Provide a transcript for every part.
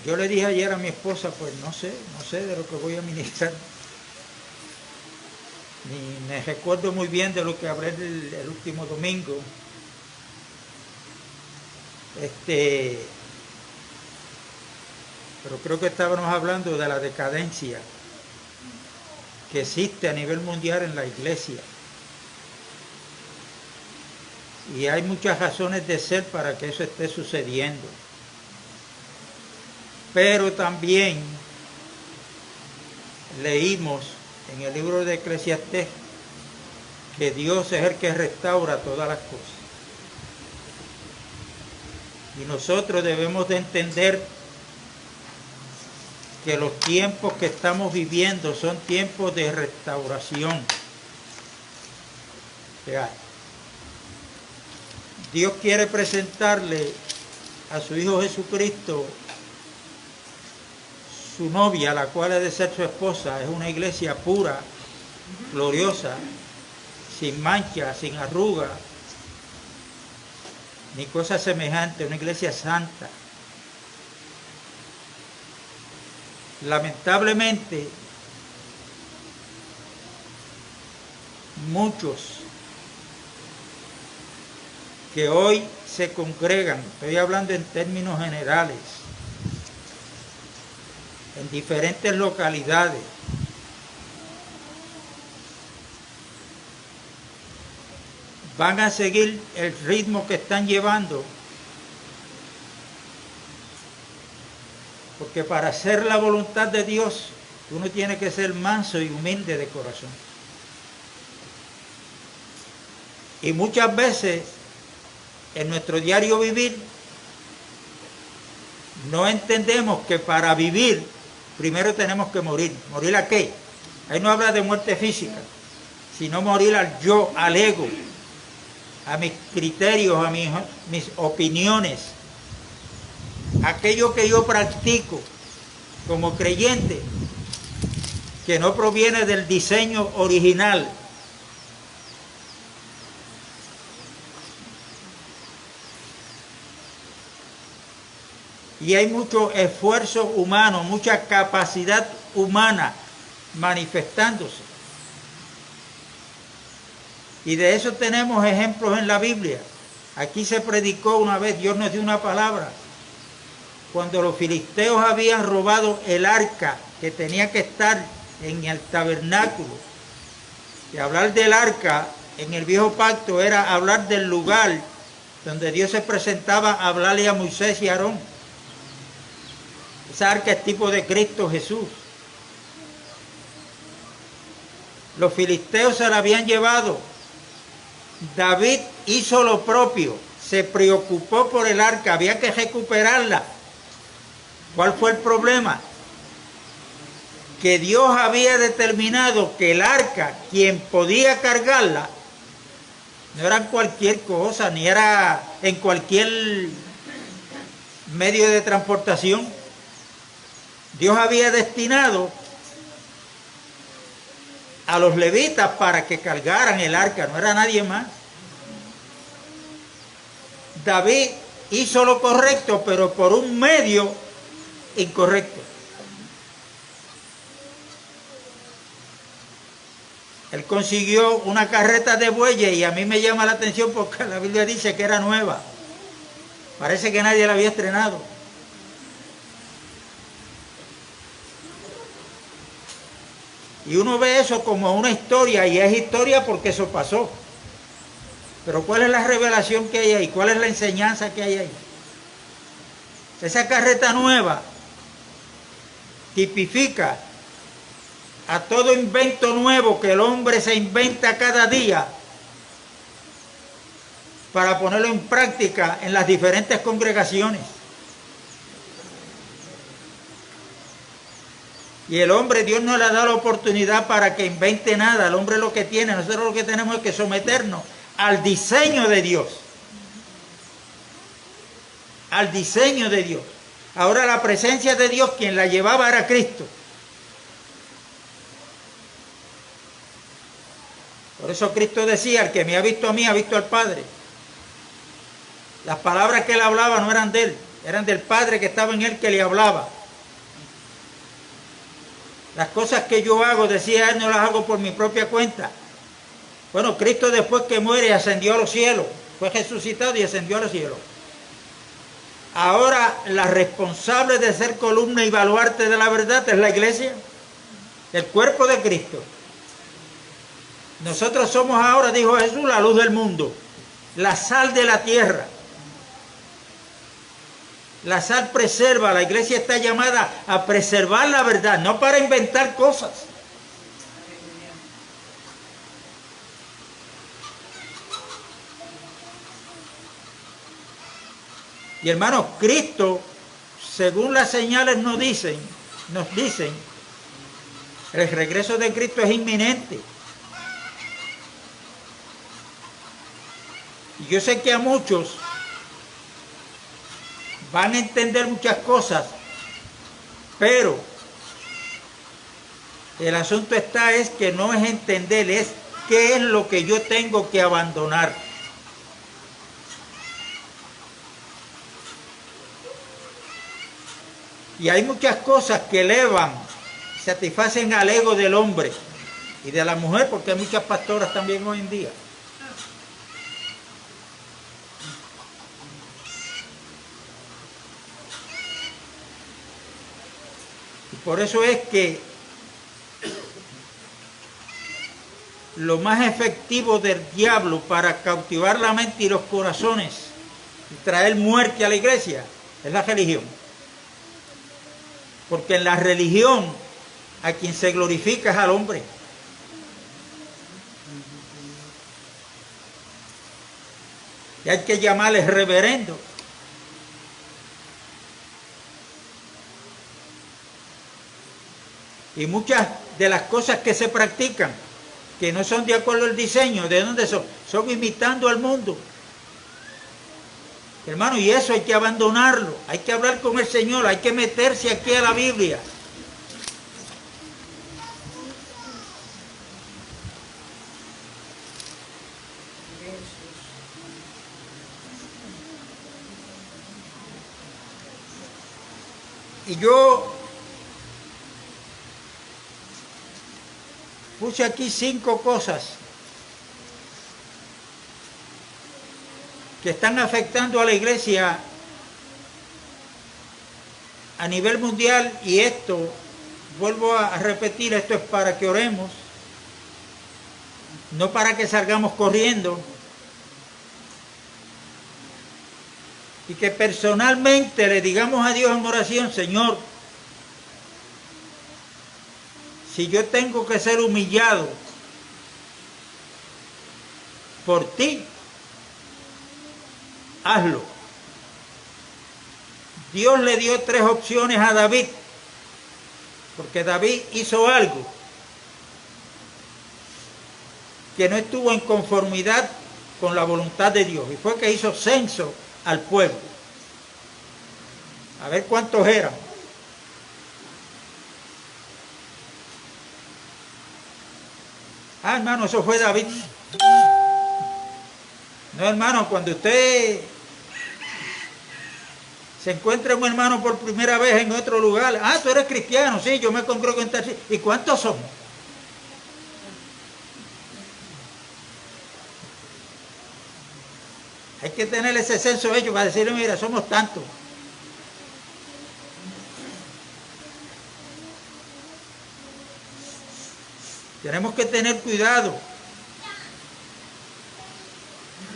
Yo le dije ayer a mi esposa, pues no sé de lo que voy a ministrar. Ni me recuerdo muy bien de lo que hablé el último domingo. Pero creo que estábamos hablando de la decadencia que existe a nivel mundial en la iglesia. Y hay muchas razones de ser para que eso esté sucediendo. Pero también leímos en el libro de Eclesiastés que Dios es el que restaura todas las cosas. Y nosotros debemos de entender que los tiempos que estamos viviendo son tiempos de restauración. Dios quiere presentarle a su Hijo Jesucristo su novia, la cual ha de ser su esposa. Es una iglesia pura, gloriosa, sin mancha, sin arruga, ni cosa semejante, una iglesia santa. Lamentablemente, muchos que hoy se congregan, estoy hablando en términos generales, en diferentes localidades, van a seguir el ritmo que están llevando, porque para hacer la voluntad de Dios uno tiene que ser manso y humilde de corazón. Y muchas veces en nuestro diario vivir no entendemos que para vivir primero tenemos que morir. ¿Morir a qué? Ahí no habla de muerte física, sino morir al yo, al ego, a mis criterios, a mis opiniones, aquello que yo practico como creyente, que no proviene del diseño original. Y hay mucho esfuerzo humano, mucha capacidad humana manifestándose. Y de eso tenemos ejemplos en la Biblia. Aquí se predicó una vez, Dios nos dio una palabra, cuando los filisteos habían robado el arca que tenía que estar en el tabernáculo. Y hablar del arca en el viejo pacto era hablar del lugar donde Dios se presentaba a hablarle a Moisés y a Aarón. Esa arca es tipo de Cristo Jesús. Los filisteos se la habían llevado. David hizo lo propio, se preocupó por el arca, había que recuperarla. ¿Cuál fue el problema? Que Dios había determinado que el arca, quien podía cargarla, no era cualquier cosa, ni era en cualquier medio de transportación. Dios había destinado a los levitas para que cargaran el arca, no era nadie más. David hizo lo correcto, pero por un medio incorrecto. Él consiguió una carreta de bueyes y a mí me llama la atención porque la Biblia dice que era nueva. Parece que nadie la había estrenado. Y uno ve eso como una historia, y es historia porque eso pasó. Pero ¿cuál es la revelación que hay ahí? ¿Cuál es la enseñanza que hay ahí? Esa carreta nueva tipifica a todo invento nuevo que el hombre se inventa cada día para ponerlo en práctica en las diferentes congregaciones. Y el hombre, Dios no le ha dado la oportunidad para que invente nada. El hombre lo que tiene, nosotros lo que tenemos es que someternos al diseño de Dios. Al diseño de Dios. Ahora la presencia de Dios, quien la llevaba era Cristo. Por eso Cristo decía, el que me ha visto a mí, ha visto al Padre. Las palabras que él hablaba no eran de él, eran del Padre que estaba en él que le hablaba. Las cosas que yo hago, decía él, no las hago por mi propia cuenta. Bueno, Cristo después que muere ascendió a los cielos, fue resucitado y ascendió a los cielos. Ahora la responsable de ser columna y baluarte de la verdad es la iglesia, el cuerpo de Cristo. Nosotros somos ahora, dijo Jesús, la luz del mundo, la sal de la tierra. La sal preserva, la iglesia está llamada a preservar la verdad, no para inventar cosas. Y hermanos, Cristo, según las señales nos dicen, el regreso de Cristo es inminente. Y yo sé que a muchos van a entender muchas cosas, pero el asunto es que no es entender, es qué es lo que yo tengo que abandonar. Y hay muchas cosas que elevan, satisfacen al ego del hombre y de la mujer, porque hay muchas pastoras también hoy en día. Y por eso es que lo más efectivo del diablo para cautivar la mente y los corazones y traer muerte a la iglesia es la religión. Porque en la religión a quien se glorifica es al hombre. Y hay que llamarles reverendo. Y muchas de las cosas que se practican, que no son de acuerdo al diseño, ¿de dónde son? Son imitando al mundo. Hermano, y eso hay que abandonarlo, hay que hablar con el Señor, hay que meterse aquí a la Biblia. Y yo puse aquí 5 cosas que están afectando a la iglesia a nivel mundial, y esto, vuelvo a repetir, esto es para que oremos, no para que salgamos corriendo, y que personalmente le digamos a Dios en oración: Señor, si yo tengo que ser humillado por ti, hazlo. Dios le dio 3 opciones a David, porque David hizo algo que no estuvo en conformidad con la voluntad de Dios, y fue que hizo censo al pueblo, a ver cuántos eran. Hermano, eso fue David. No, hermano, cuando usted se encuentra un hermano por primera vez en otro lugar: tú eres cristiano, sí, yo me congrego en tal sitio. ¿Y cuántos somos? Hay que tener ese censo hecho para decirle: mira, somos tantos. Tenemos que tener cuidado.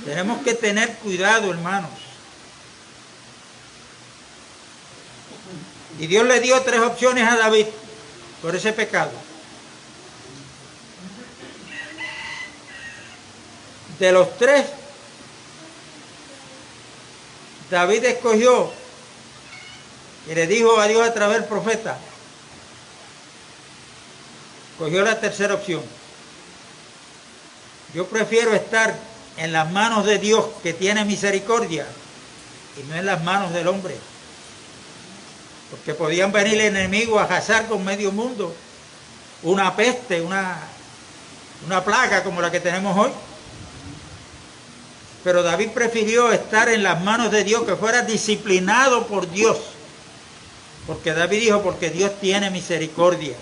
Tenemos que tener cuidado, hermanos. Y Dios le dio 3 opciones a David por ese pecado. De los 3, David escogió y le dijo a Dios a través del profeta. Escogió la tercera opción. Yo prefiero estar en las manos de Dios, que tiene misericordia, y no en las manos del hombre. Porque podían venir el enemigo a arrasar con medio mundo, una peste, una plaga como la que tenemos hoy. Pero David prefirió estar en las manos de Dios, que fuera disciplinado por Dios. Porque David dijo: porque Dios tiene misericordia.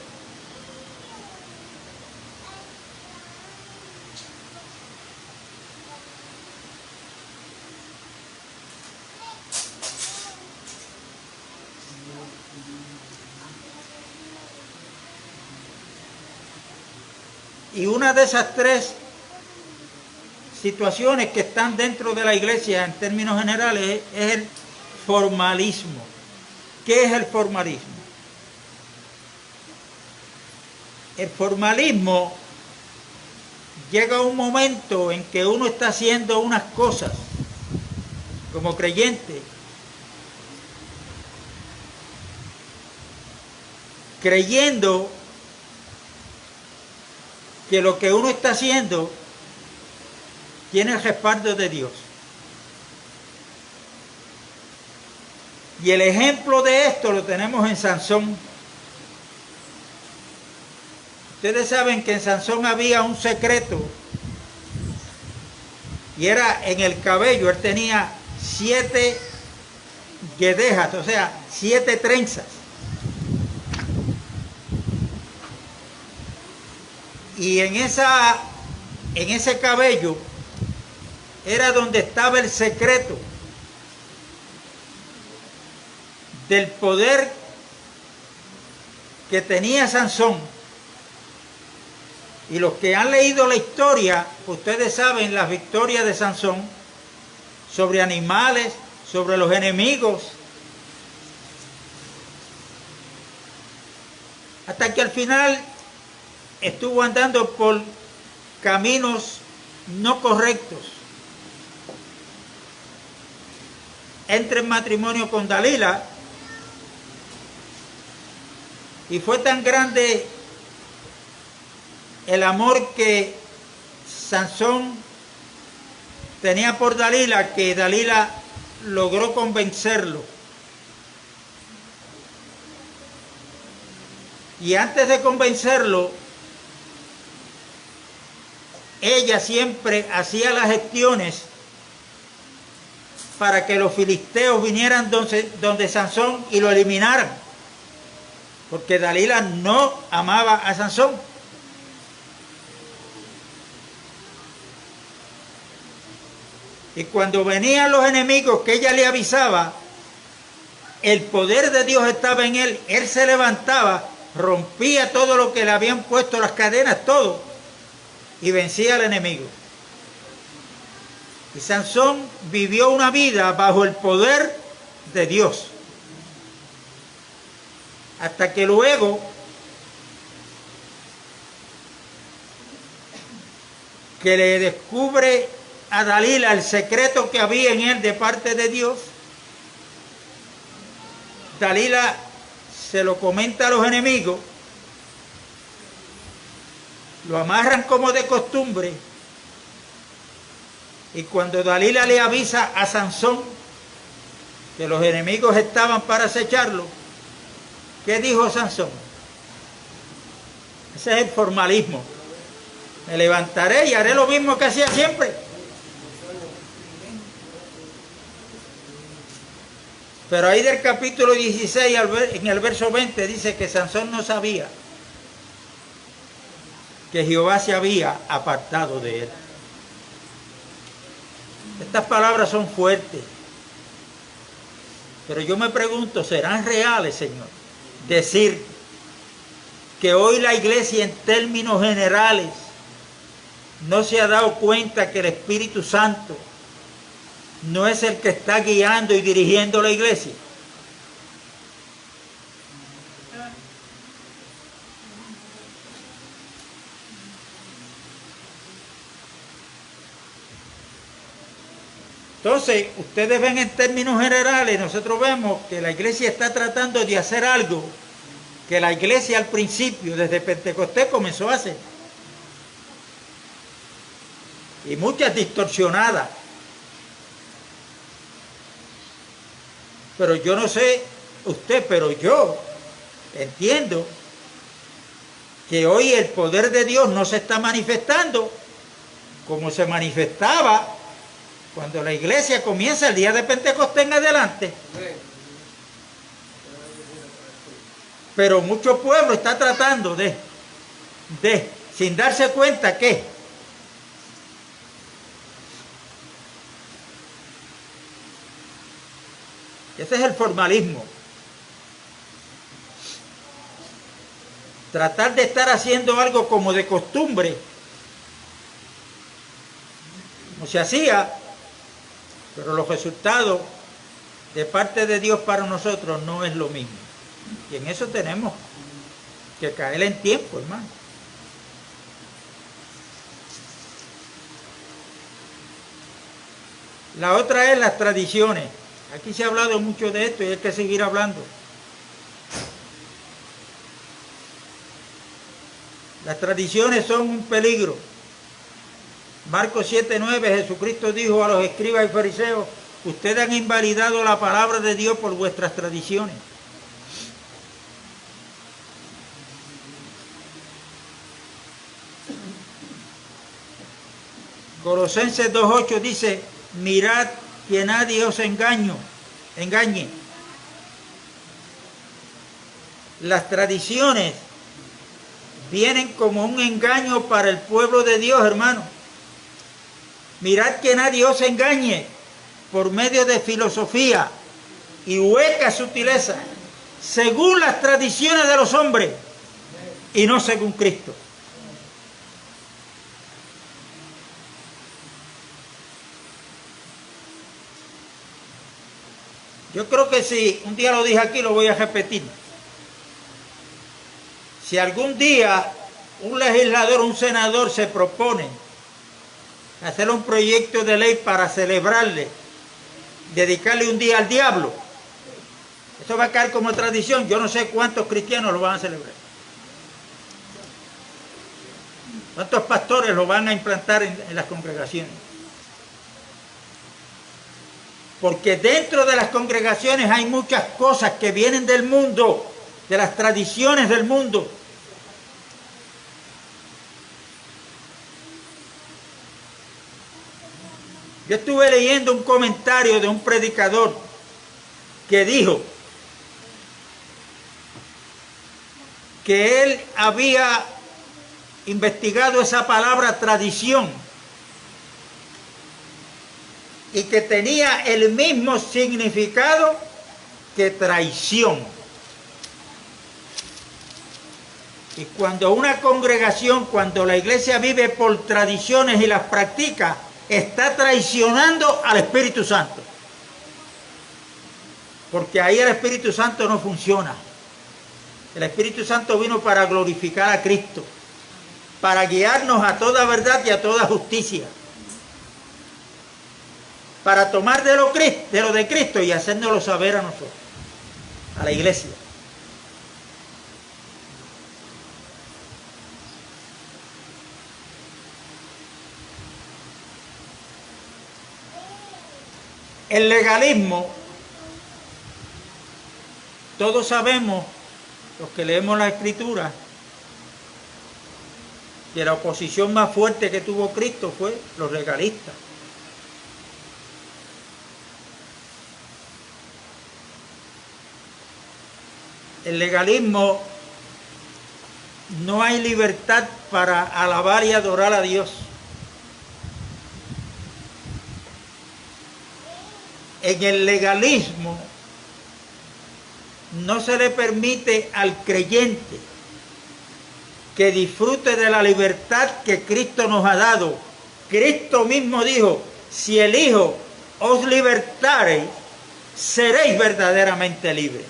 Y una de esas tres situaciones que están dentro de la iglesia en términos generales es el formalismo. ¿Qué es el formalismo? El formalismo llega un momento en que uno está haciendo unas cosas como creyente, creyendo que lo que uno está haciendo tiene el respaldo de Dios. Y el ejemplo de esto lo tenemos en Sansón. Ustedes saben que en Sansón había un secreto y era en el cabello. Él tenía 7 guedejas, o sea, 7 trenzas. Y en ese cabello era donde estaba el secreto del poder que tenía Sansón. Y los que han leído la historia, ustedes saben las victorias de Sansón sobre animales, sobre los enemigos, hasta que al final estuvo andando por caminos no correctos. Entra en matrimonio con Dalila y fue tan grande el amor que Sansón tenía por Dalila que Dalila logró convencerlo. Y antes de convencerlo, ella siempre hacía las gestiones para que los filisteos vinieran donde Sansón y lo eliminaran, porque Dalila no amaba a Sansón. Y cuando venían los enemigos que ella le avisaba, el poder de Dios estaba en él. Él se levantaba, rompía todo lo que le habían puesto, las cadenas, todo, y vencía al enemigo. Y Sansón vivió una vida bajo el poder de Dios, hasta que luego que le descubre a Dalila el secreto que había en él de parte de Dios, Dalila se lo comenta a los enemigos, lo amarran como de costumbre, y cuando Dalila le avisa a Sansón que los enemigos estaban para acecharlo, ¿qué dijo Sansón? Ese es el formalismo. Me levantaré y haré lo mismo que hacía siempre. Pero ahí del capítulo 16, en el verso 20, dice que Sansón no sabía que Jehová se había apartado de él. Estas palabras son fuertes, pero yo me pregunto, ¿serán reales, Señor? Decir que hoy la iglesia en términos generales no se ha dado cuenta que el Espíritu Santo no es el que está guiando y dirigiendo la iglesia. Entonces, ustedes ven en términos generales, nosotros vemos que la iglesia está tratando de hacer algo que la iglesia al principio, desde Pentecostés, comenzó a hacer. Y muchas distorsionadas. Pero yo no sé usted, pero yo entiendo que hoy el poder de Dios no se está manifestando como se manifestaba cuando la iglesia comienza el día de Pentecostés en adelante. Pero mucho pueblo está tratando sin darse cuenta que ese es el formalismo. tratar de estar haciendo algo como de costumbre, como se hacía, pero los resultados de parte de Dios para nosotros no es lo mismo. Y en eso tenemos que caer en tiempo, hermano. La otra es las tradiciones. Aquí se ha hablado mucho de esto y hay que seguir hablando. Las tradiciones son un peligro. Marcos 7:9, Jesucristo dijo a los escribas y fariseos: ustedes han invalidado la palabra de Dios por vuestras tradiciones. Colosenses 2:8 dice: mirad que nadie os engañe. Las tradiciones vienen como un engaño para el pueblo de Dios, hermano. Mirad que nadie os engañe por medio de filosofía y huecas sutilezas, según las tradiciones de los hombres y no según Cristo. Yo creo que si, un día lo dije aquí, lo voy a repetir. Si algún día un legislador, un senador se propone hacer un proyecto de ley para celebrarle, dedicarle un día al diablo, eso va a caer como tradición. Yo no sé cuántos cristianos lo van a celebrar. ¿Cuántos pastores lo van a implantar en las congregaciones? Porque dentro de las congregaciones hay muchas cosas que vienen del mundo, de las tradiciones del mundo. Yo estuve leyendo un comentario de un predicador que dijo que él había investigado esa palabra tradición y que tenía el mismo significado que traición. Y cuando una congregación, cuando la iglesia vive por tradiciones y las practica, está traicionando al Espíritu Santo. Porque ahí el Espíritu Santo no funciona. El Espíritu Santo vino para glorificar a Cristo, para guiarnos a toda verdad y a toda justicia, para tomar de lo de Cristo y hacérnoslo saber a nosotros, a la iglesia. El legalismo, todos sabemos, los que leemos la Escritura, que la oposición más fuerte que tuvo Cristo fue los legalistas. El legalismo, no hay libertad para alabar y adorar a Dios. En el legalismo no se le permite al creyente que disfrute de la libertad que Cristo nos ha dado. Cristo mismo dijo: si el Hijo os libertare, seréis verdaderamente libres.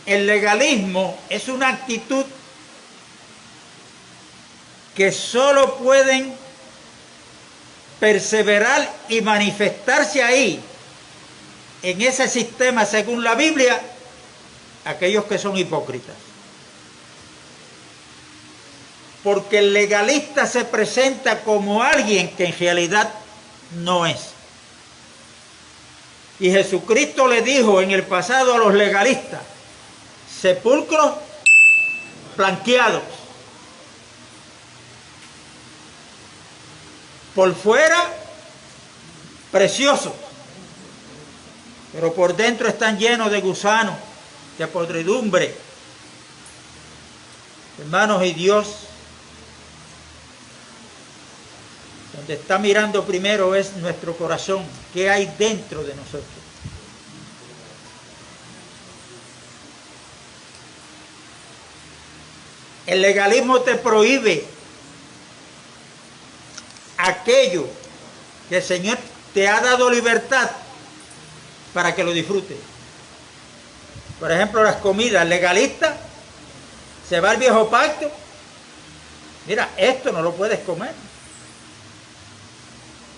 El legalismo es una actitud que solo pueden perseverar y manifestarse ahí, en ese sistema según la Biblia, aquellos que son hipócritas. Porque el legalista se presenta como alguien que en realidad no es. Y Jesucristo le dijo en el pasado a los legalistas: sepulcros blanqueados, por fuera preciosos, pero por dentro están llenos de gusanos, de podredumbre. Hermanos, y Dios donde está mirando primero es nuestro corazón, qué hay dentro de nosotros. El legalismo te prohíbe aquello que el Señor te ha dado libertad para que lo disfrutes. Por ejemplo, las comidas legalistas, se va al viejo pacto, mira, esto no lo puedes comer,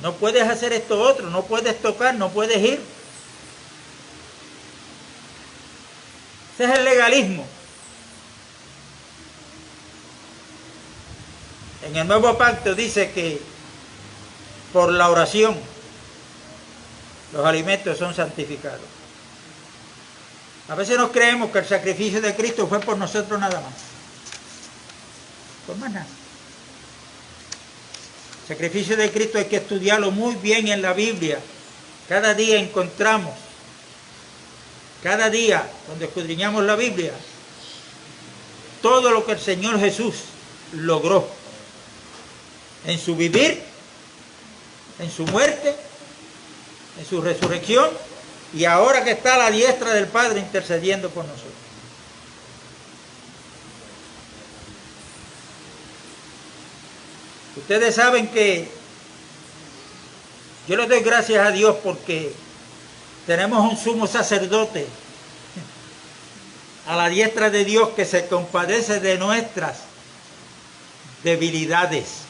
no puedes hacer esto otro, no puedes tocar, no puedes ir. Ese es el legalismo. En el nuevo pacto dice que por la oración los alimentos son santificados. A veces nos creemos que el sacrificio de Cristo fue por nosotros nada más. Por más nada. El sacrificio de Cristo hay que estudiarlo muy bien en la Biblia. Cada día encontramos, cada día cuando escudriñamos la Biblia, todo lo que el Señor Jesús logró en su vivir, en su muerte, en su resurrección, y ahora que está a la diestra del Padre intercediendo por nosotros. Ustedes saben que yo les doy gracias a Dios porque tenemos un sumo sacerdote a la diestra de Dios que se compadece de nuestras debilidades.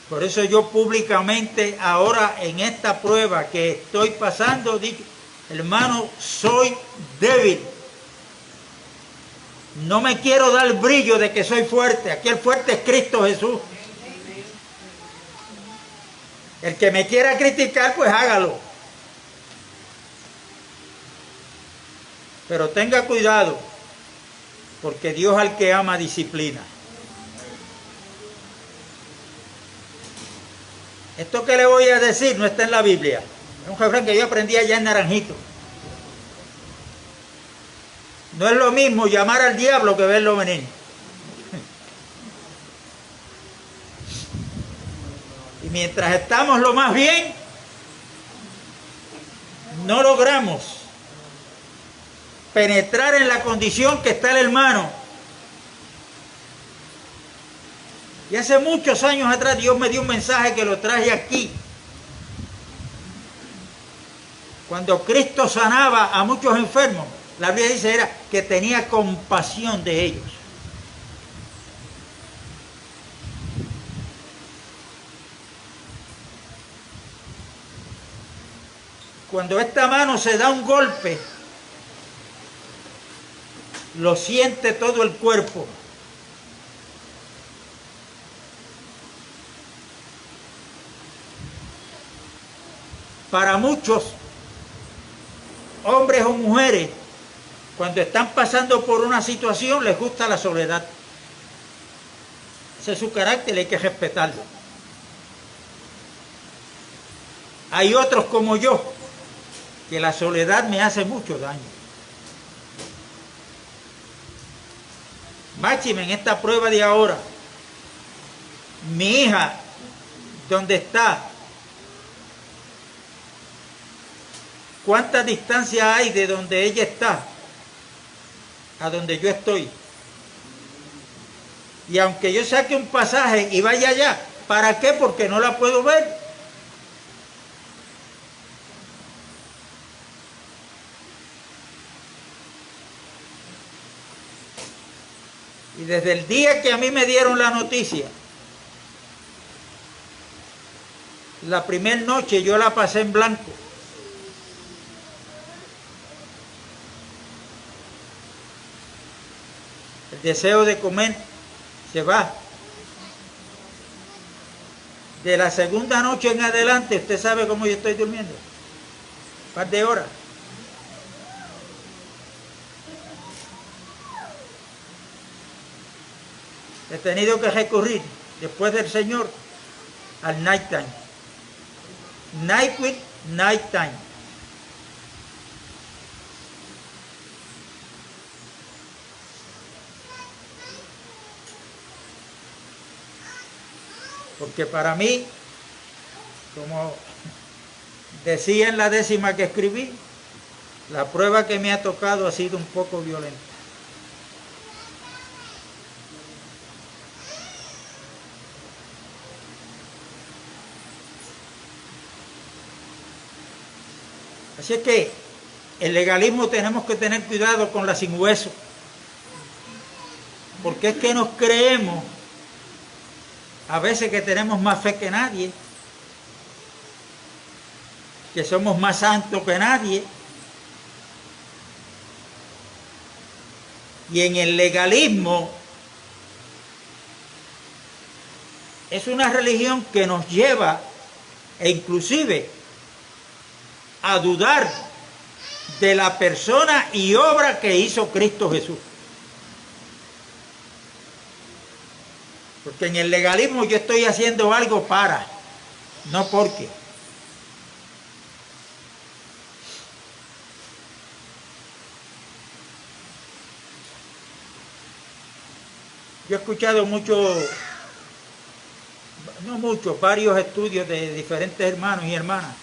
Por eso yo públicamente ahora en esta prueba que estoy pasando, digo, hermano, soy débil. No me quiero dar brillo de que soy fuerte. Aquí el fuerte es Cristo Jesús. El que me quiera criticar, pues hágalo. Pero tenga cuidado, porque Dios al que ama disciplina. Esto que le voy a decir no está en la Biblia. Es un refrán que yo aprendí allá en Naranjito. No es lo mismo llamar al diablo que verlo venir. Y mientras estamos lo más bien, no logramos penetrar en la condición que está el hermano. Y hace muchos años atrás Dios me dio un mensaje que lo traje aquí. Cuando Cristo sanaba a muchos enfermos, la Biblia dice era que tenía compasión de ellos. Cuando esta mano se da un golpe, lo siente todo el cuerpo. Para muchos, hombres o mujeres, cuando están pasando por una situación, les gusta la soledad. Ese es su carácter y hay que respetarlo. Hay otros como yo, que la soledad me hace mucho daño. Máxime en esta prueba de ahora. Mi hija, ¿dónde está? ¿Cuánta distancia hay de donde ella está a donde yo estoy? Y aunque yo saque un pasaje y vaya allá, ¿para qué? Porque no la puedo ver. Y desde el día que a mí me dieron la noticia, la primera noche yo la pasé en blanco. El deseo de comer se va. De la segunda noche en adelante, usted sabe cómo yo estoy durmiendo. Un par de horas. He tenido que recurrir, después del Señor, al night time. Night with night time. Porque para mí, como decía en la 10ª que escribí, la prueba que me ha tocado ha sido un poco violenta. Así es que el legalismo tenemos que tener cuidado con la sin hueso, porque es que nos creemos a veces que tenemos más fe que nadie, que somos más santos que nadie. Y en el legalismo es una religión que nos lleva, e inclusive, a dudar de la persona y obra que hizo Cristo Jesús. Porque en el legalismo yo estoy haciendo algo para, no porque. Yo he escuchado varios estudios de diferentes hermanos y hermanas.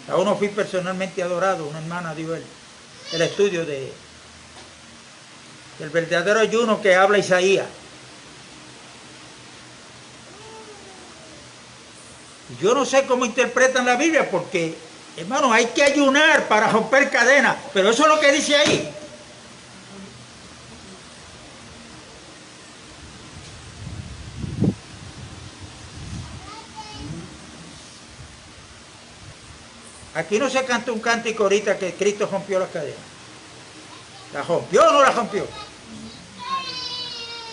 A uno fui personalmente adorado, una hermana dio el estudio del verdadero ayuno que habla Isaías. Yo no sé cómo interpretan la Biblia, porque, hermano, hay que ayunar para romper cadenas, pero eso es lo que dice ahí. Aquí no se canta un cántico ahorita que Cristo rompió las cadenas. ¿La rompió o no la rompió?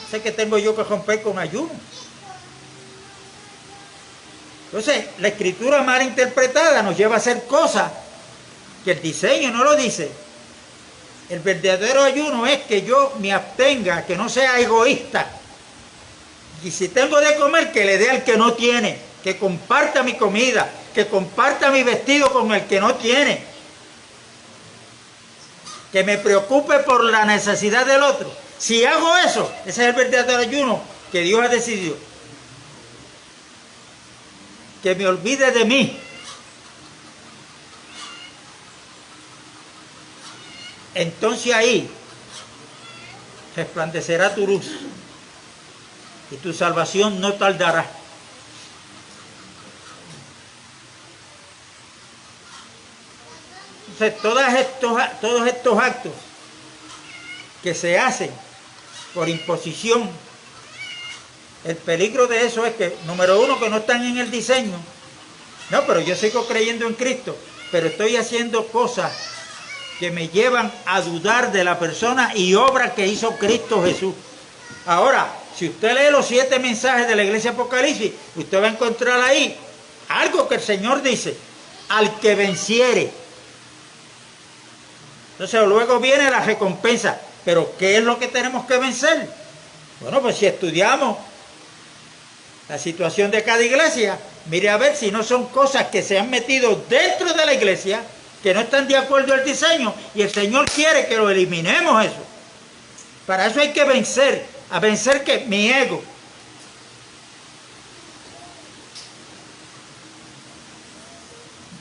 Sé que tengo yo que romper con ayuno. Entonces, la escritura mal interpretada nos lleva a hacer cosas que el diseño no lo dice. El verdadero ayuno es que yo me abstenga, que no sea egoísta. Y si tengo de comer, que le dé al que no tiene, que comparta mi comida, que comparta mi vestido con el que no tiene, que me preocupe por la necesidad del otro. Si hago eso, ese es el verdadero ayuno que Dios ha decidido. Que me olvide de mí. Entonces ahí resplandecerá tu luz y tu salvación no tardará. Entonces todos estos actos que se hacen por imposición, el peligro de eso es que, número uno, que no están en el diseño. No, pero yo sigo creyendo en Cristo, pero estoy haciendo cosas que me llevan a dudar de la persona y obra que hizo Cristo Jesús. Ahora, si usted lee los 7 mensajes de la iglesia Apocalipsis, usted va a encontrar ahí algo que el Señor dice: al que venciere. Entonces luego viene la recompensa. Pero ¿qué es lo que tenemos que vencer? Bueno, pues si estudiamos la situación de cada iglesia, mire a ver si no son cosas que se han metido dentro de la iglesia, que no están de acuerdo al diseño, y el Señor quiere que lo eliminemos eso. Para eso hay que vencer. ¿A vencer qué? Mi ego.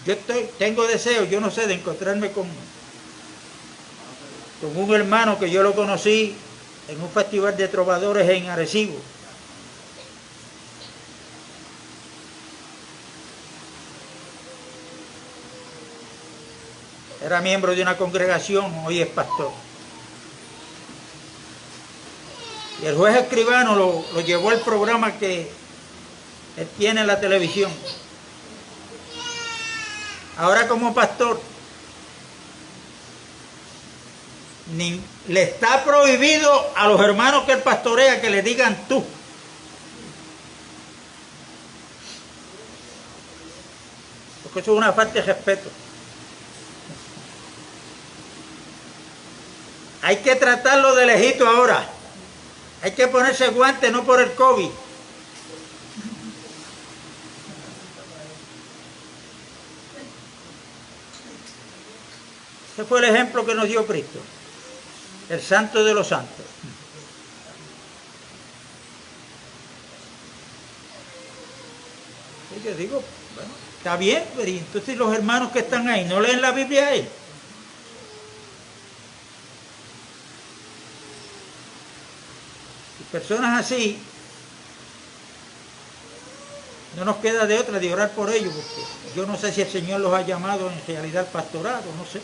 Yo tengo deseo, yo no sé, de encontrarme con un hermano que yo lo conocí en un festival de trovadores en Arecibo. Era miembro de una congregación, hoy es pastor. Y el juez escribano lo llevó al programa que él tiene en la televisión. Ahora como pastor, le está prohibido a los hermanos que él pastorea que le digan tú. Porque eso es una falta de respeto. Hay que tratarlo de lejito ahora. Hay que ponerse guantes, no por el COVID. Ese fue el ejemplo que nos dio Cristo, el santo de los santos. yo digo, bueno, está bien, pero entonces los hermanos que están ahí, ¿no leen la Biblia ahí? Y personas así, no nos queda de otra de orar por ellos, porque yo no sé si el Señor los ha llamado en realidad al pastorado, no sé.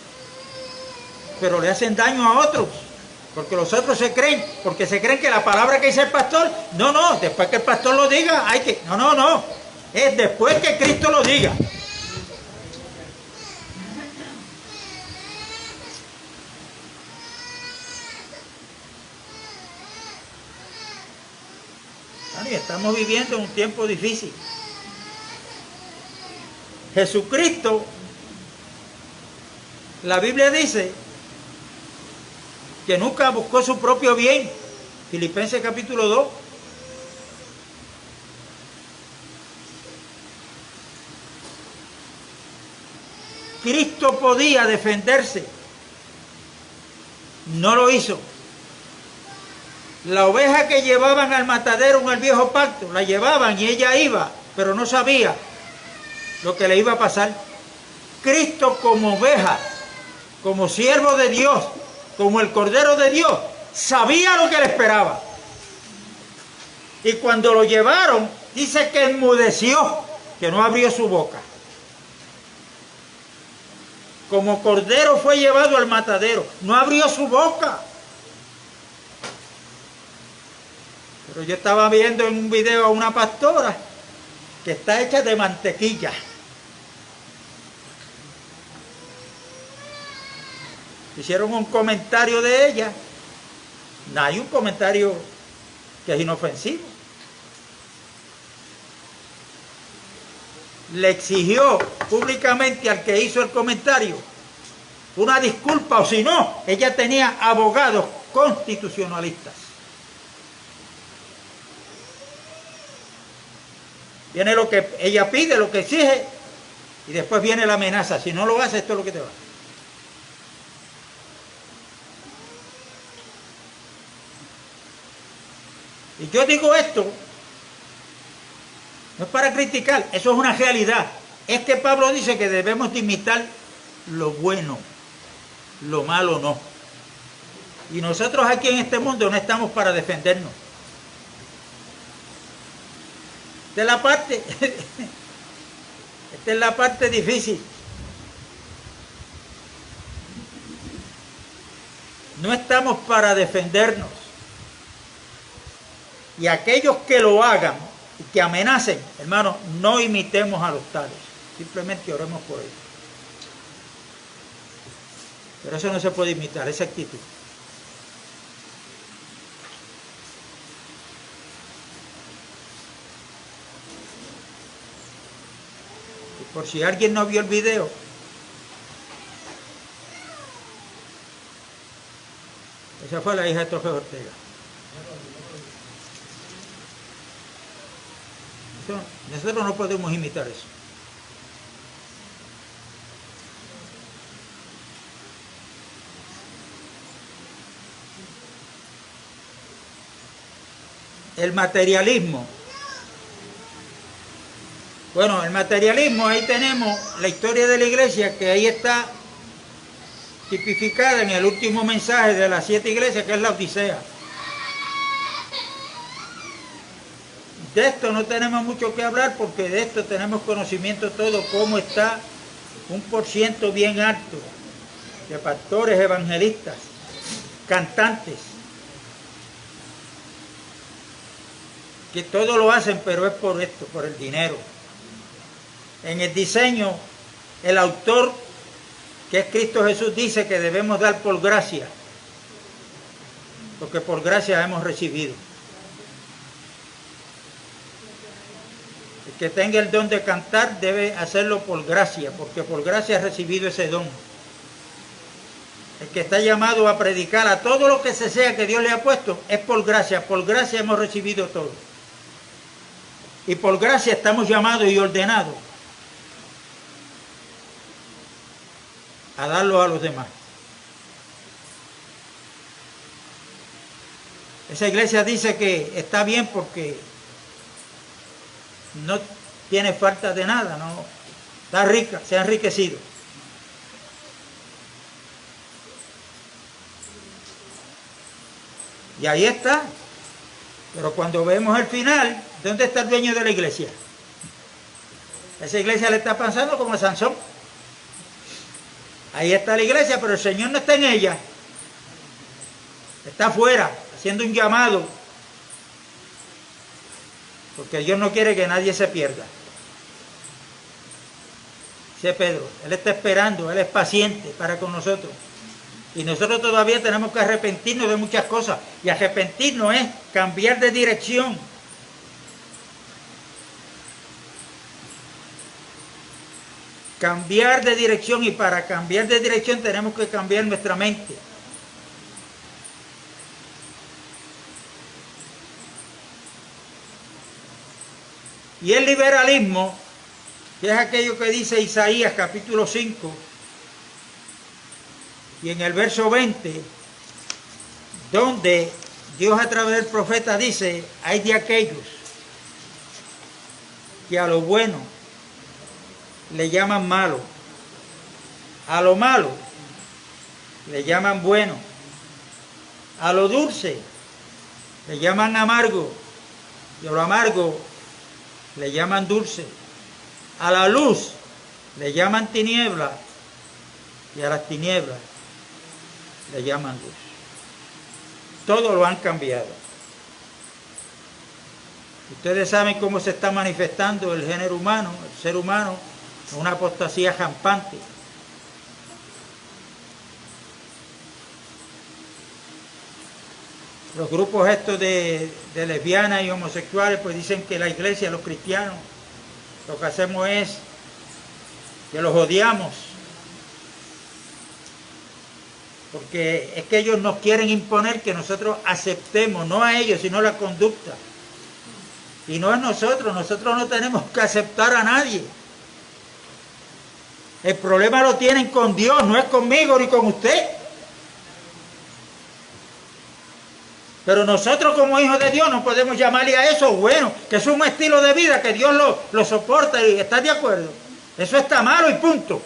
Pero le hacen daño a otros, porque los otros se creen que la palabra que dice el pastor, no, después que el pastor lo diga, hay que, no, es después que Cristo lo diga. Y estamos viviendo en un tiempo difícil. Jesucristo, la Biblia dice que nunca buscó su propio bien. Filipenses capítulo 2. Cristo podía defenderse. No lo hizo. La oveja que llevaban al matadero en el viejo pacto, la llevaban y ella iba, pero no sabía lo que le iba a pasar. Cristo como oveja, como siervo de Dios, como el Cordero de Dios, sabía lo que le esperaba. Y cuando lo llevaron, dice que enmudeció, que no abrió su boca. Como cordero fue llevado al matadero, no abrió su boca. Pero yo estaba viendo en un video a una pastora que está hecha de mantequilla. Hicieron un comentario de ella. No hay un comentario que es inofensivo. Le exigió públicamente al que hizo el comentario una disculpa, o si no, ella tenía abogados constitucionalistas. Viene lo que ella pide, lo que exige, y después viene la amenaza. Si no lo haces, esto es lo que te va. Y yo digo esto, no es para criticar, eso es una realidad. Es que Pablo dice que debemos de imitar lo bueno, lo malo no. Y nosotros aquí en este mundo no estamos para defendernos. Esta es la parte difícil. No estamos para defendernos. Y aquellos que lo hagan y que amenacen, hermanos, no imitemos a los tales. Simplemente oremos por ellos. Pero eso no se puede imitar, esa actitud. Y por si alguien no vio el video, esa fue la hija de Torres Ortega. Nosotros no podemos imitar eso. El materialismo. Bueno, el materialismo, ahí tenemos la historia de la iglesia, que ahí está tipificada en el último mensaje de las 7 iglesias, que es la Odisea. De esto no tenemos mucho que hablar, porque de esto tenemos conocimiento todo, cómo está un % bien alto de pastores, evangelistas, cantantes, que todo lo hacen, pero es por esto, por el dinero. En el diseño, el autor, que es Cristo Jesús, dice que debemos dar por gracia, porque por gracia hemos recibido. El que tenga el don de cantar debe hacerlo por gracia, porque por gracia ha recibido ese don. El que está llamado a predicar, a todo lo que se sea que Dios le ha puesto, es por gracia hemos recibido todo. Y por gracia estamos llamados y ordenados a darlo a los demás. Esa iglesia dice que está bien porque no tiene falta de nada, no está rica, se ha enriquecido. Y ahí está. Pero cuando vemos el final, ¿dónde está el dueño de la iglesia? Esa iglesia le está pasando como a Sansón. Ahí está la iglesia, pero el Señor no está en ella. Está afuera, haciendo un llamado. Porque Dios no quiere que nadie se pierda. Dice Pedro, Él está esperando, Él es paciente para con nosotros. Y nosotros todavía tenemos que arrepentirnos de muchas cosas. Y arrepentirnos es cambiar de dirección. Cambiar de dirección, y para cambiar de dirección tenemos que cambiar nuestra mente. Y el liberalismo, que es aquello que dice Isaías capítulo 5, y en el verso 20, donde Dios a través del profeta dice, hay de aquellos que a lo bueno le llaman malo, a lo malo le llaman bueno, a lo dulce le llaman amargo, y a lo amargo le llaman dulce, a la luz le llaman tiniebla, y a las tinieblas le llaman luz. Todo lo han cambiado. Ustedes saben cómo se está manifestando el género humano, el ser humano, una apostasía rampante. Los grupos estos de lesbianas y homosexuales pues dicen que la iglesia, los cristianos, lo que hacemos es que los odiamos. Porque es que ellos nos quieren imponer que nosotros aceptemos, no a ellos, sino la conducta. Y no es nosotros no tenemos que aceptar a nadie. El problema lo tienen con Dios, no es conmigo ni con usted. Pero nosotros como hijos de Dios no podemos llamarle a eso bueno, que es un estilo de vida que Dios lo soporta y está de acuerdo. Eso está malo y punto.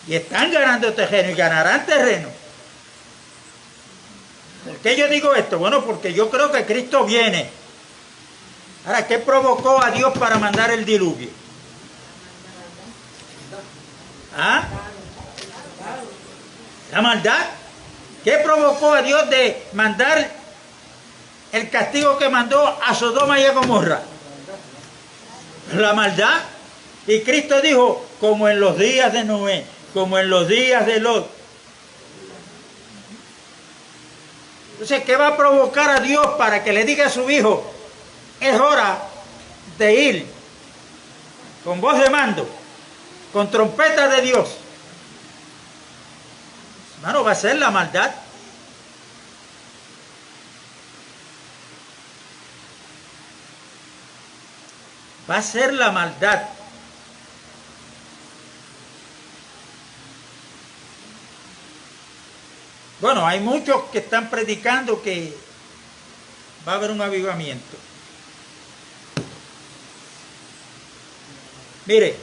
Y están ganando terreno y ganarán terreno. ¿Por qué yo digo esto? Bueno, porque yo creo que Cristo viene. Ahora, ¿qué provocó a Dios para mandar el diluvio? ¿Ah? ¿La maldad? ¿Qué provocó a Dios de mandar el castigo que mandó a Sodoma y a Gomorra? La maldad. Y Cristo dijo, como en los días de Noé, como en los días de Lot. Entonces, ¿qué va a provocar a Dios para que le diga a su hijo, es hora de ir con voz de mando, con trompeta de Dios? Hermano, va a ser la maldad. Va a ser la maldad. Bueno, hay muchos que están predicando que va a haber un avivamiento. Mire,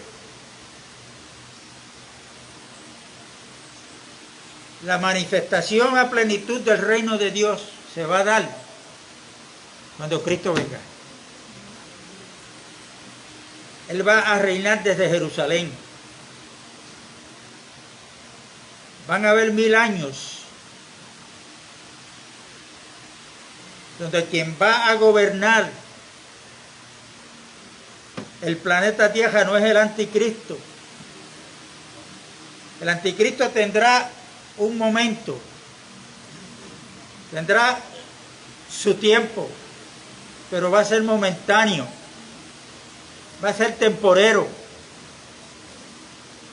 la manifestación a plenitud del reino de Dios se va a dar cuando Cristo venga. Él va a reinar desde Jerusalén. Van a haber 1000 años donde quien va a gobernar el planeta Tierra no es el anticristo. El anticristo tendrá un momento, tendrá su tiempo, pero va a ser momentáneo, va a ser temporero.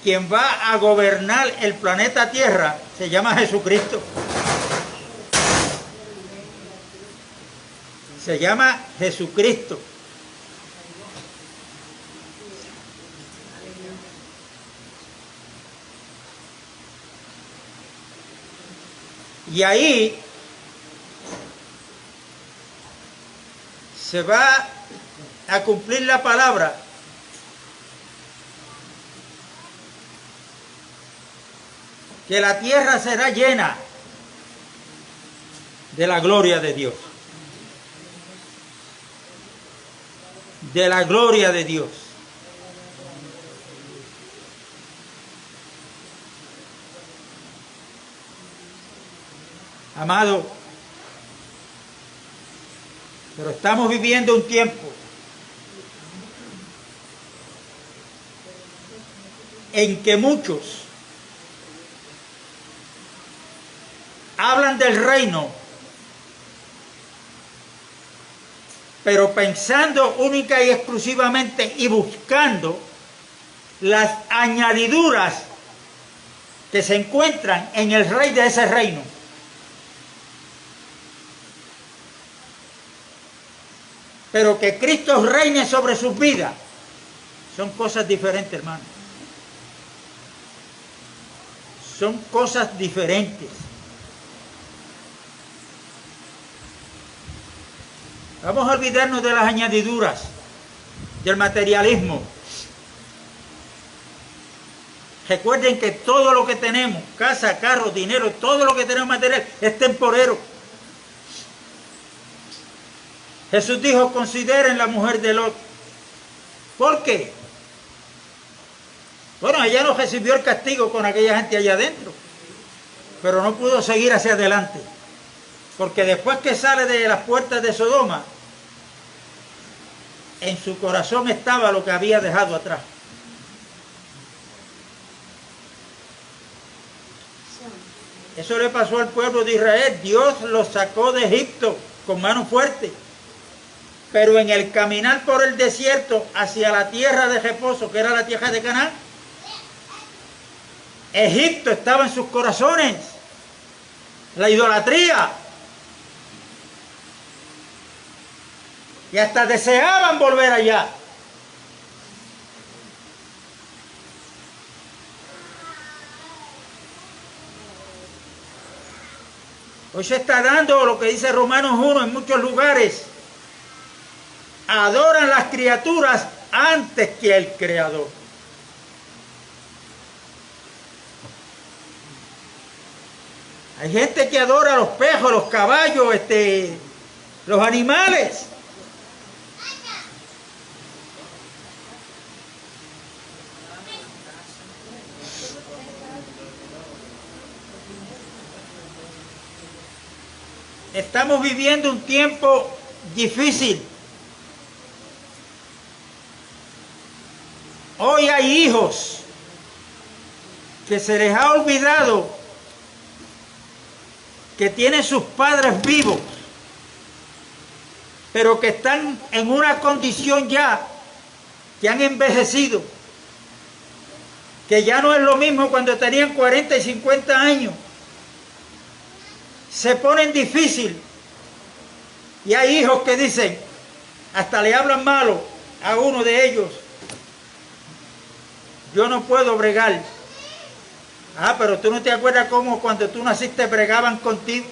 Quien va a gobernar el planeta Tierra se llama Jesucristo. Se llama Jesucristo. Y ahí se va a cumplir la palabra que la tierra será llena de la gloria de Dios. De la gloria de Dios. Amado, pero estamos viviendo un tiempo en que muchos hablan del reino, pero pensando única y exclusivamente y buscando las añadiduras que se encuentran en el rey de ese reino. Pero que Cristo reine sobre sus vidas son cosas diferentes, hermano. Son cosas diferentes. Vamos a olvidarnos de las añadiduras, del materialismo. Recuerden que todo lo que tenemos, casa, carro, dinero, todo lo que tenemos material es temporero. Jesús dijo, consideren la mujer de Lot. ¿Por qué? Bueno, ella no recibió el castigo con aquella gente allá adentro, pero no pudo seguir hacia adelante. Porque después que sale de las puertas de Sodoma, en su corazón estaba lo que había dejado atrás. Eso le pasó al pueblo de Israel. Dios los sacó de Egipto con mano fuerte. Pero en el caminar por el desierto hacia la tierra de reposo, que era la tierra de Canaán, Egipto estaba en sus corazones. La idolatría. Y hasta deseaban volver allá. Hoy se está dando lo que dice Romanos 1 en muchos lugares. Adoran las criaturas antes que el Creador. Hay gente que adora a los pejos, los caballos, los animales. Estamos viviendo un tiempo difícil. Hoy hay hijos que se les ha olvidado que tienen sus padres vivos, pero que están en una condición ya, que han envejecido, que ya no es lo mismo cuando tenían 40 y 50 años. Se ponen difícil. Y hay hijos que dicen, hasta le hablan malo a uno de ellos. Yo no puedo bregar. Ah, pero tú no te acuerdas cómo cuando tú naciste bregaban contigo.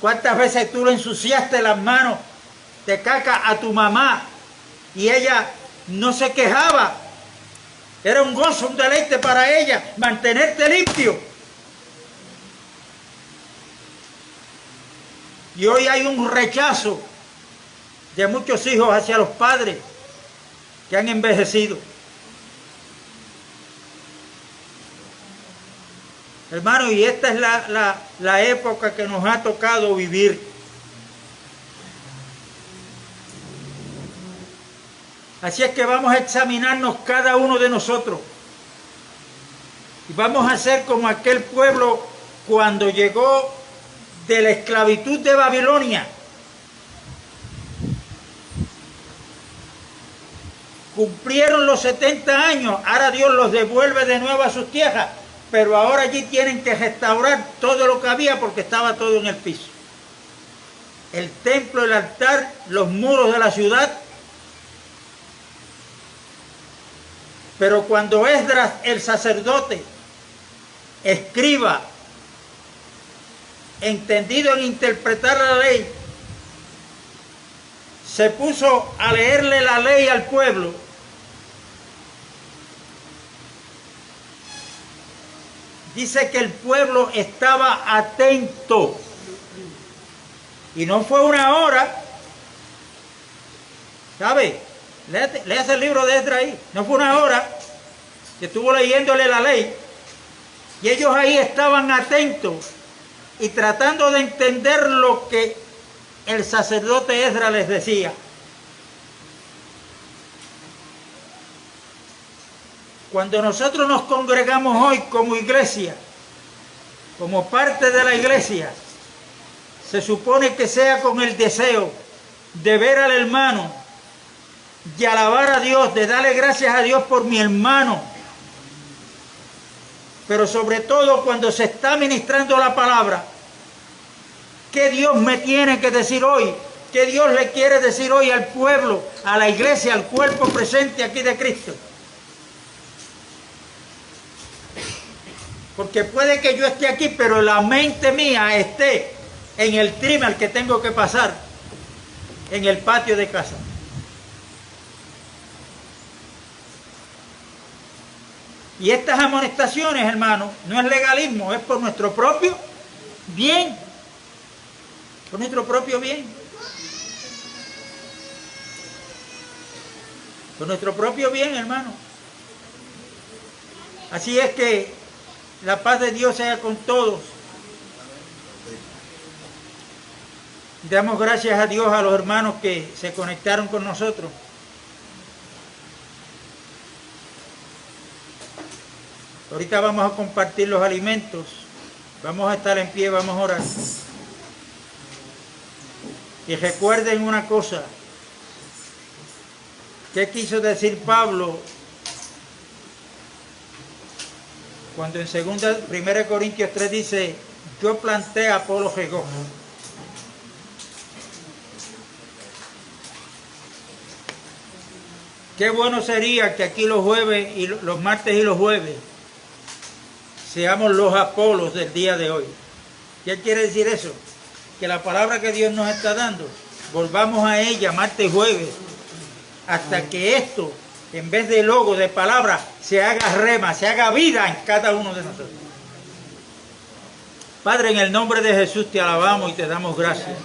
¿Cuántas veces tú le ensuciaste las manos de caca a tu mamá y ella no se quejaba? Era un gozo, un deleite para ella mantenerte limpio. Y hoy hay un rechazo de muchos hijos hacia los padres que han envejecido. Hermano, y esta es la época que nos ha tocado vivir. Así es que vamos a examinarnos cada uno de nosotros. Y vamos a ser como aquel pueblo cuando llegó de la esclavitud de Babilonia. Cumplieron los 70 años, ahora Dios los devuelve de nuevo a sus tierras. Pero ahora allí tienen que restaurar todo lo que había porque estaba todo en el piso. El templo, el altar, los muros de la ciudad. Pero cuando Esdras, el sacerdote, escriba, entendido en interpretar la ley, se puso a leerle la ley al pueblo, dice que el pueblo estaba atento. Y no fue una hora, ¿sabe? Léase el libro de Esdras ahí. No fue una hora que estuvo leyéndole la ley. Y ellos ahí estaban atentos y tratando de entender lo que el sacerdote Esdras les decía. Cuando nosotros nos congregamos hoy como iglesia, como parte de la iglesia, se supone que sea con el deseo de ver al hermano, de alabar a Dios, de darle gracias a Dios por mi hermano. Pero sobre todo cuando se está ministrando la palabra, ¿qué Dios me tiene que decir hoy? ¿Qué Dios le quiere decir hoy al pueblo, a la iglesia, al cuerpo presente aquí de Cristo? Porque puede que yo esté aquí, pero la mente mía esté en el trimmer que tengo que pasar en el patio de casa. Y estas amonestaciones, hermanos, no es legalismo, es por nuestro propio bien. Por nuestro propio bien. Por nuestro propio bien, hermano. Así es que la paz de Dios sea con todos. Damos gracias a Dios a los hermanos que se conectaron con nosotros. Ahorita vamos a compartir los alimentos. Vamos a estar en pie, vamos a orar. Y recuerden una cosa. ¿Qué quiso decir Pablo cuando en 1 Corintios 3 dice, yo planté, Apolo regó? Qué bueno sería que aquí los jueves, y los martes y los jueves, seamos los Apolos del día de hoy. ¿Qué quiere decir eso? Que la palabra que Dios nos está dando, volvamos a ella martes y jueves, hasta que esto, en vez de logo, de palabra, se haga rema, se haga vida en cada uno de nosotros. Padre, en el nombre de Jesús te alabamos y te damos gracias.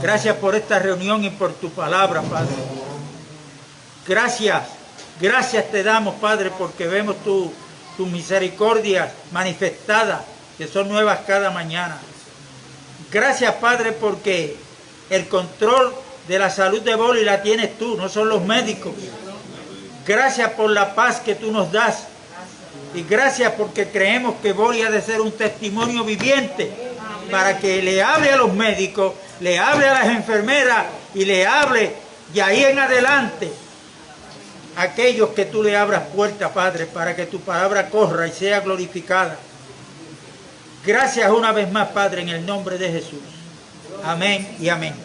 Gracias por esta reunión y por tu palabra, Padre. Gracias, gracias te damos, Padre, porque vemos tus misericordias manifestadas, que son nuevas cada mañana. Gracias, Padre, porque el control de la salud de Boli la tienes tú, no son los médicos. Gracias por la paz que tú nos das. Y gracias porque creemos que Boli ha de ser un testimonio viviente para que le hable a los médicos, le hable a las enfermeras y le hable de ahí en adelante a aquellos que tú le abras puertas, Padre, para que tu palabra corra y sea glorificada. Gracias una vez más, Padre, en el nombre de Jesús. Amén y amén.